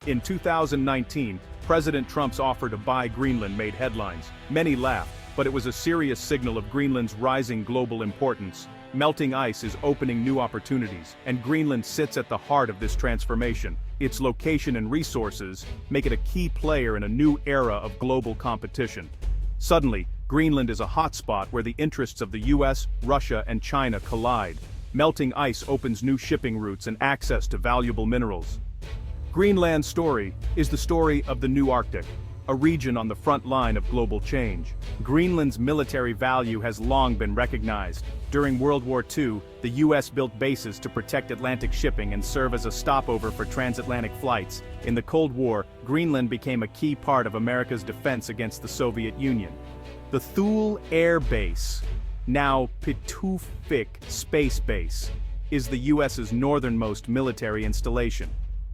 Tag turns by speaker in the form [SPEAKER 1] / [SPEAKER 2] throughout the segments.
[SPEAKER 1] In 2019, President Trump's offer to buy Greenland made headlines. Many laughed, but it was a serious signal of Greenland's rising global importance. Melting ice is opening new opportunities, and Greenland sits at the heart of this transformation. Its location and resources make it a key player in a new era of global competition. Suddenly, Greenland is a hotspot where the interests of the US, Russia, and China collide. Melting ice opens new shipping routes and access to valuable minerals. Greenland's story is the story of the new Arctic, a region on the front line of global change. Greenland's military value has long been recognized. During World War II, the US built bases to protect Atlantic shipping and serve as a stopover for transatlantic flights. In the Cold War, Greenland became a key part of America's defense against the Soviet Union. The Thule Air Base, now Pituffik Space Base, is the US's northernmost military installation.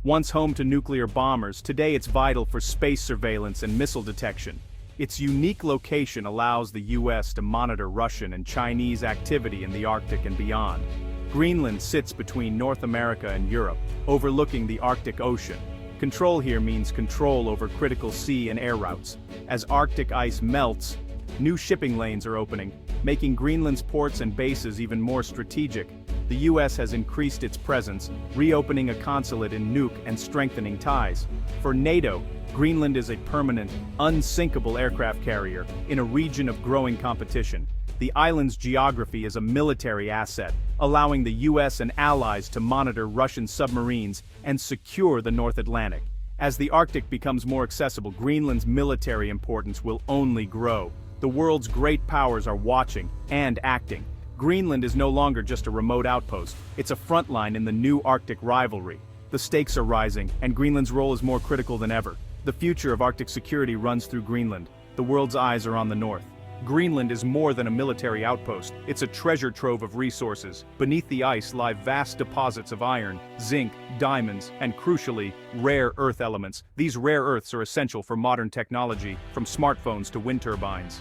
[SPEAKER 1] Once home to nuclear bombers, today it's vital for space surveillance and missile detection. Its unique location allows the US to monitor Russian and Chinese activity in the Arctic and beyond. Greenland sits between North America and Europe, overlooking the Arctic Ocean. Control here means control over critical sea and air routes. As Arctic ice melts, new shipping lanes are opening, making Greenland's ports and bases even more strategic. The US has increased its presence, reopening a consulate in Nuuk and strengthening ties. For NATO, Greenland is a permanent, unsinkable aircraft carrier in a region of growing competition. The island's geography is a military asset, allowing the US and allies to monitor Russian submarines and secure the North Atlantic. As the Arctic becomes more accessible, Greenland's military importance will only grow. The world's great powers are watching and acting. Greenland is no longer just a remote outpost, it's a front line in the new Arctic rivalry. The stakes are rising, and Greenland's role is more critical than ever. The future of Arctic security runs through Greenland. The world's eyes are on the north. Greenland is more than a military outpost, it's a treasure trove of resources. Beneath the ice lie vast deposits of iron, zinc, diamonds, and crucially, rare earth elements. These rare earths are essential for modern technology, from smartphones to wind turbines.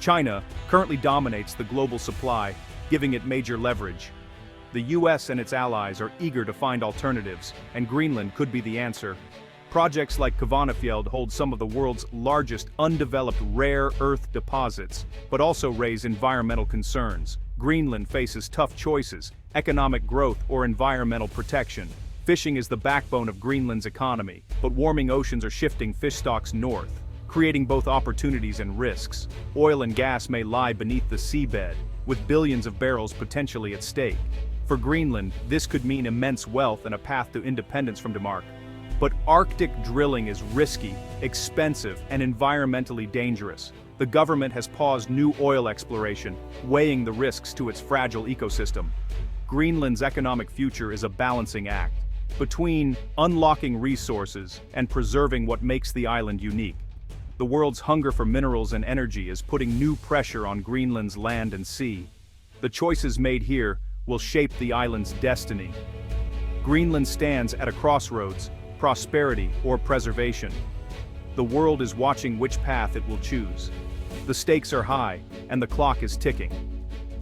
[SPEAKER 1] China currently dominates the global supply, giving it major leverage. The US and its allies are eager to find alternatives, and Greenland could be the answer. Projects like Kvanefjeld hold some of the world's largest undeveloped rare earth deposits, but also raise environmental concerns. Greenland faces tough choices: economic growth or environmental protection. Fishing is the backbone of Greenland's economy, but warming oceans are shifting fish stocks north, creating both opportunities and risks. Oil and gas may lie beneath the seabed, with billions of barrels potentially at stake. For Greenland, this could mean immense wealth and a path to independence from Denmark. But Arctic drilling is risky, expensive, and environmentally dangerous. The government has paused new oil exploration, weighing the risks to its fragile ecosystem. Greenland's economic future is a balancing act between unlocking resources and preserving what makes the island unique. The world's hunger for minerals and energy is putting new pressure on Greenland's land and sea. The choices made here will shape the island's destiny. Greenland stands at a crossroads: prosperity or preservation. The world is watching which path it will choose. The stakes are high, and the clock is ticking.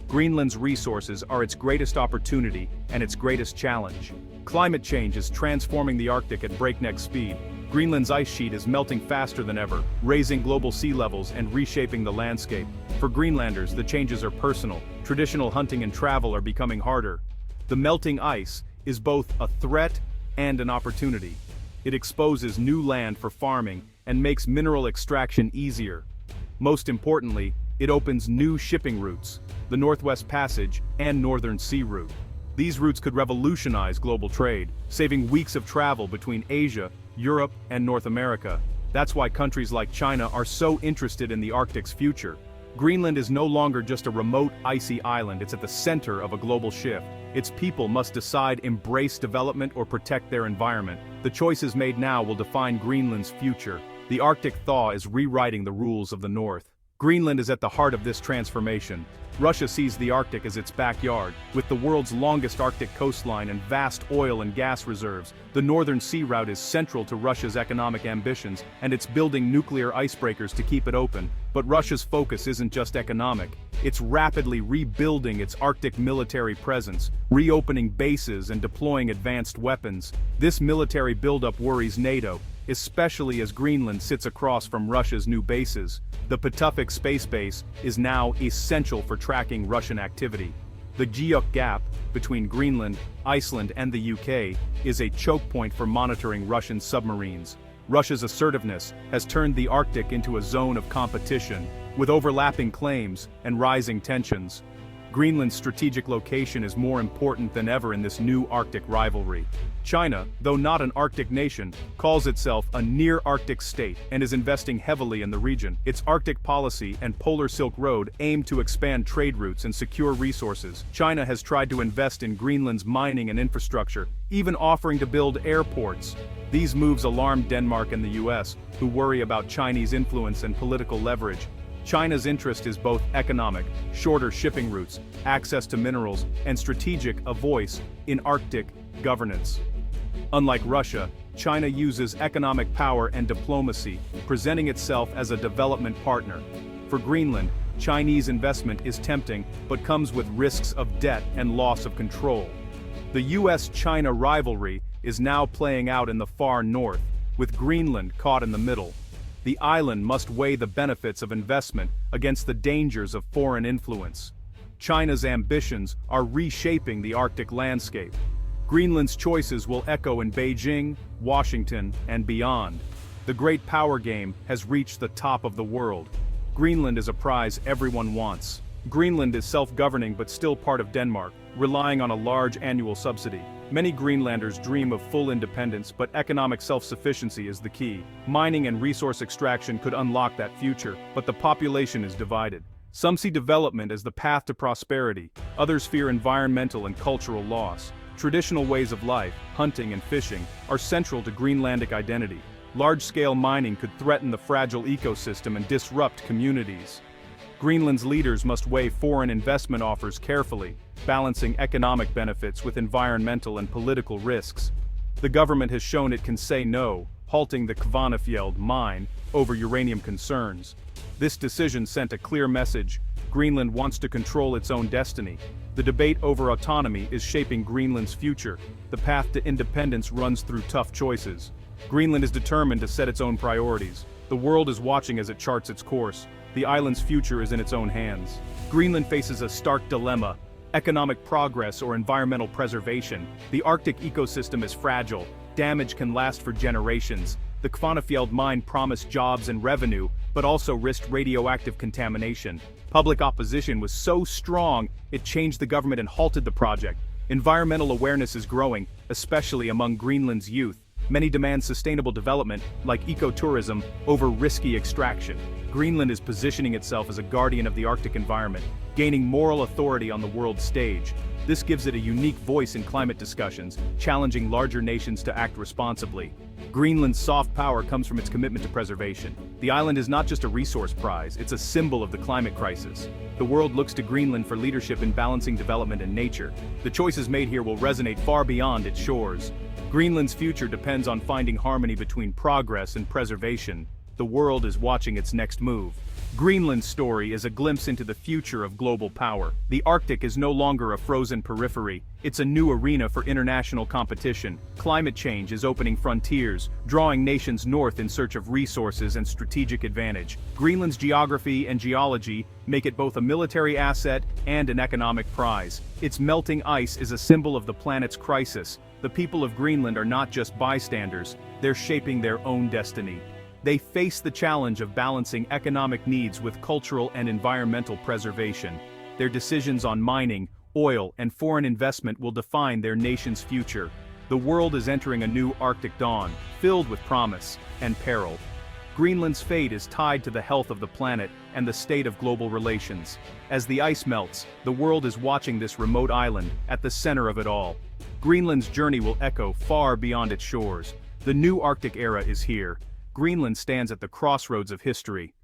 [SPEAKER 1] Greenland's resources are its greatest opportunity and its greatest challenge. Climate change is transforming the Arctic at breakneck speed. Greenland's ice sheet is melting faster than ever, raising global sea levels and reshaping the landscape. For Greenlanders, the changes are personal. Traditional hunting and travel are becoming harder. The melting ice is both a threat and an opportunity. It exposes new land for farming and makes mineral extraction easier. Most importantly, it opens new shipping routes, the Northwest Passage and Northern Sea Route. These routes could revolutionize global trade, saving weeks of travel between Asia, Europe, and North America. That's why countries like China are so interested in the Arctic's future. Greenland is no longer just a remote, icy island, it's at the center of a global shift. Its people must decide embrace development or protect their environment. The choices made now will define Greenland's future. The Arctic thaw is rewriting the rules of the North. Greenland is at the heart of this transformation. Russia sees the Arctic as its backyard. With the world's longest Arctic coastline and vast oil and gas reserves, the Northern Sea Route is central to Russia's economic ambitions, and it's building nuclear icebreakers to keep it open. But Russia's focus isn't just economic. It's rapidly rebuilding its Arctic military presence, reopening bases and deploying advanced weapons. This military buildup worries NATO, especially as Greenland sits across from Russia's new bases. The Putufik space base is now essential for tracking Russian activity. The Geopolitical gap between Greenland, Iceland and the UK is a choke point for monitoring Russian submarines. Russia's assertiveness has turned the Arctic into a zone of competition, with overlapping claims and rising tensions. Greenland's strategic location is more important than ever in this new Arctic rivalry. China, though not an Arctic nation, calls itself a near-Arctic state and is investing heavily in the region. Its Arctic policy and Polar Silk Road aim to expand trade routes and secure resources. China has tried to invest in Greenland's mining and infrastructure, even offering to build airports. These moves alarm Denmark and the US, who worry about Chinese influence and political leverage. China's interest is both economic, shorter shipping routes, access to minerals, and strategic, a voice in Arctic governance. Unlike Russia, China uses economic power and diplomacy, presenting itself as a development partner. For Greenland, Chinese investment is tempting, but comes with risks of debt and loss of control. The US-China rivalry is now playing out in the far north, with Greenland caught in the middle. The island must weigh the benefits of investment against the dangers of foreign influence. China's ambitions are reshaping the Arctic landscape. Greenland's choices will echo in Beijing, Washington, and beyond. The great power game has reached the top of the world. Greenland is a prize everyone wants. Greenland is self-governing but still part of Denmark, relying on a large annual subsidy. Many Greenlanders dream of full independence, but economic self-sufficiency is the key. Mining and resource extraction could unlock that future, but the population is divided. Some see development as the path to prosperity, others fear environmental and cultural loss. Traditional ways of life, hunting and fishing, are central to Greenlandic identity. Large-scale mining could threaten the fragile ecosystem and disrupt communities. Greenland's leaders must weigh foreign investment offers carefully, balancing economic benefits with environmental and political risks. The government has shown it can say no, halting the Kvanefjeld mine over uranium concerns. This decision sent a clear message: Greenland wants to control its own destiny. The debate over autonomy is shaping Greenland's future. The path to independence runs through tough choices. Greenland is determined to set its own priorities. The world is watching as it charts its course. The island's future is in its own hands. Greenland faces a stark dilemma: economic progress or environmental preservation. The Arctic ecosystem is fragile. Damage can last for generations. The Kvanefjeld mine promised jobs and revenue, but also risked radioactive contamination. Public opposition was so strong, it changed the government and halted the project. Environmental awareness is growing, especially among Greenland's youth. Many demand sustainable development, like ecotourism, over risky extraction. Greenland is positioning itself as a guardian of the Arctic environment, gaining moral authority on the world stage. This gives it a unique voice in climate discussions, challenging larger nations to act responsibly. Greenland's soft power comes from its commitment to preservation. The island is not just a resource prize, it's a symbol of the climate crisis. The world looks to Greenland for leadership in balancing development and nature. The choices made here will resonate far beyond its shores. Greenland's future depends on finding harmony between progress and preservation. The world is watching its next move. Greenland's story is a glimpse into the future of global power. The Arctic is no longer a frozen periphery, it's a new arena for international competition. Climate change is opening frontiers, drawing nations north in search of resources and strategic advantage. Greenland's geography and geology make it both a military asset and an economic prize. Its melting ice is a symbol of the planet's crisis. The people of Greenland are not just bystanders, they're shaping their own destiny. They face the challenge of balancing economic needs with cultural and environmental preservation. Their decisions on mining, oil, and foreign investment will define their nation's future. The world is entering a new Arctic dawn, filled with promise and peril. Greenland's fate is tied to the health of the planet and the state of global relations. As the ice melts, the world is watching this remote island at the center of it all. Greenland's journey will echo far beyond its shores. The new Arctic era is here. Greenland stands at the crossroads of history.